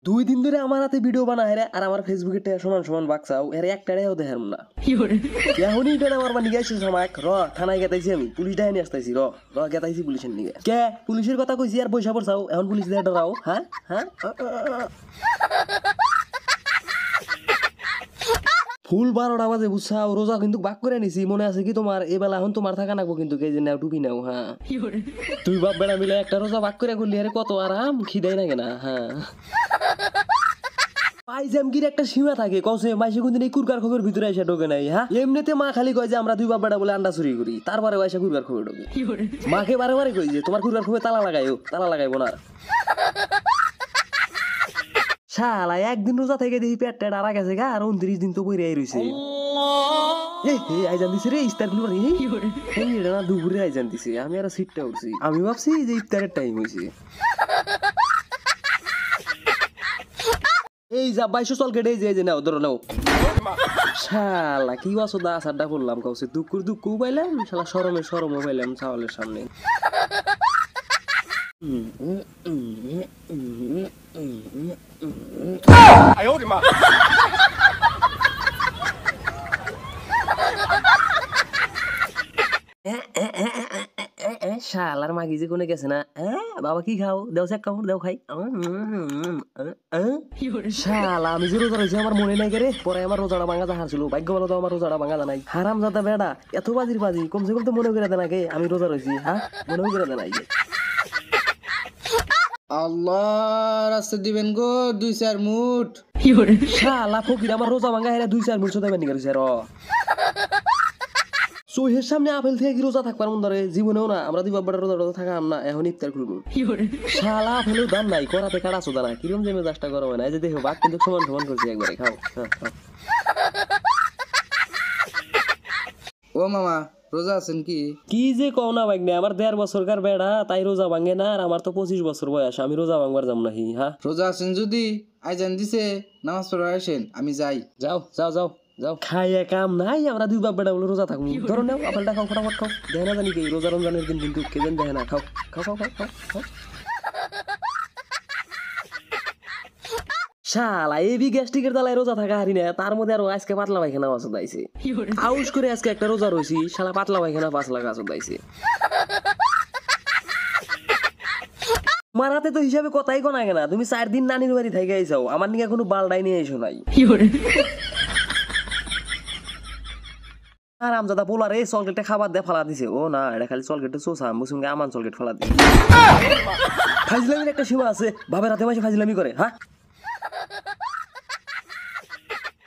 2 দিন ধরে আমার হাতে ভিডিও বানায় রে আর আমার ফেসবুকে তে সমান সমান বাক্সাও এর একটারেও দেখাম না এখনই এটা আমার বানি গেছে সমাক র থানায় গেতাইছি আমি পুলিশ ডাইনি আসতাইছি র গেতাইছি পুলিশের নিগে কে পুলিশের কথা কইছি আর পয়সা পড়ছাও এখন পুলিশ দিয়ে ডরাও হ্যাঁ হ্যাঁ ফুল 12টা বাজে বুঝছাও রোজা কিন্তু বাক করে নিছি মনে আছে কি তোমার এই বেলা এখন তোমার থাকা নাকবো কিন্তু কে যে নাও টুপি নাও হ্যাঁ তুই বাপ বেড়া মিলে একটা রোজা বাক করে করলি আরে কত আরাম খিদাই না কেনা হ্যাঁ পাইজামগির একটা সীমা থাকে কসে মাইসে কোনদিন এই কুরকার খবর ভিতরে এসে ঢোকে নাই হ্যাঁ এমনিতে মা খালি কয় যে আমরা দুই বাপ বেড়া বলে আন্ডা চুরি করি তারপরে এসে কুরকার খবর ঢোকে মাকে বারে বারে কই যে তোমার কুরকার খবর তালা লাগাইও তালা লাগাইবো না শালা একদিন রোজা থেকে দেখি পেটটা ডারা গেছে গা আর 29 দিন তো বইরে রইছে আইজান দিছে রে ইফতার গুলো না দুপুরে আইজান দিছে আমি আর সিটটা উঠছি আমি ভাবছি যে ইফতারের টাইম হয়েছে এই যা 2200 চল কেটে যে নাও ধরো নাও শালা কি ওয়াসদা আসারটা করলাম কাউছে দুঃখ পাইলাম শালা শরমে পাইলাম চাওয়ালের সামনে শালার মাগি যে কোনে গেছে না বাবা কি খাও দেও এক কামড় দেও খাই শালা আমি যে রোজা রয়েছি আমার মনে নাই রে পরে আমার রোজাটা ভাঙা যাহার ছিল ভাগ্য ভালো তো আমার রোজাটা ভাঙা নাই হারাম জাদা বেড়া এত বাজি কমসে কম তো মনে করে দেন আগে আমি রোজা রয়েছি হ্যাঁ মনে করে দেন আগে আল্লাহ রাস্তা দিবেন গো 2-4 মুঠ শালা ফকির আমার রোজা ভাঙা হেরা 2-4 মুঠ দেবেন নিগার স্যার সোহের সামনে আপেল থেকে কি রোজা থাকবার মন ধরে জীবনেও না আমরা দুই বাবার রোজা থাকা না এখন ইফতার খুলবো শালা আপেলেও দাম নাই করাতে কাটা সোদা না কিরম যে মেজাজটা গরম হয় না এই যে দেখো বাঘ কিন্তু সমান করছি একবারে খাও ও মামা রোজা আছেন কি যে কও না ভাই আমার 1.5 বছরকার বেড়া তাই রোজা ভাঙে না আর আমার তো 25 বছর বয়স আমি রোজা ভাঙবার যাম নাহি হ্যাঁ রোজা আছেন যদি আইজান দিছে নামাজ পড়া আসেন আমি যাই যাও খাইয়া কাম নাই আমরা দুই বাপ বেড়া বলে রোজা থাকবো ধরো নাও আপেলটা খাও ফটাফট খাও দেখে না জানি কি রোজা রমজানের দিন কিন্তু কে যেন দেখে না খাও শালা এবি গ্যাস্ট্রিকের দালায় রোজা থাকা হারি না তার মধ্যে আরো আজকে পাতলা পায়খানা ওষুধ আইছে আউস করে আজকে একটা রোজা রইছি শালা পাতলা পায়খানা 5 লাখ ওষুধ আইছে মারাতে তো হিসাবে কথাই কোনা কেনা তুমি 4 দিন নানির বাড়ি থেকে আইছাও আমার নিয়ে কোনো বালডাই নিয়ে আইছো নাই আর আমজাদা পোলারে চকলেটে খাবার দিয়ে ফালা দিছে ও না এটা খালি চকলেটে চোষা মুসুমকে আমান চকলেট ফালা দিছে ফাইজলামির একটা সীমা আছে বাবার হাতে মাসে ফাইজলামি করে হ্যাঁ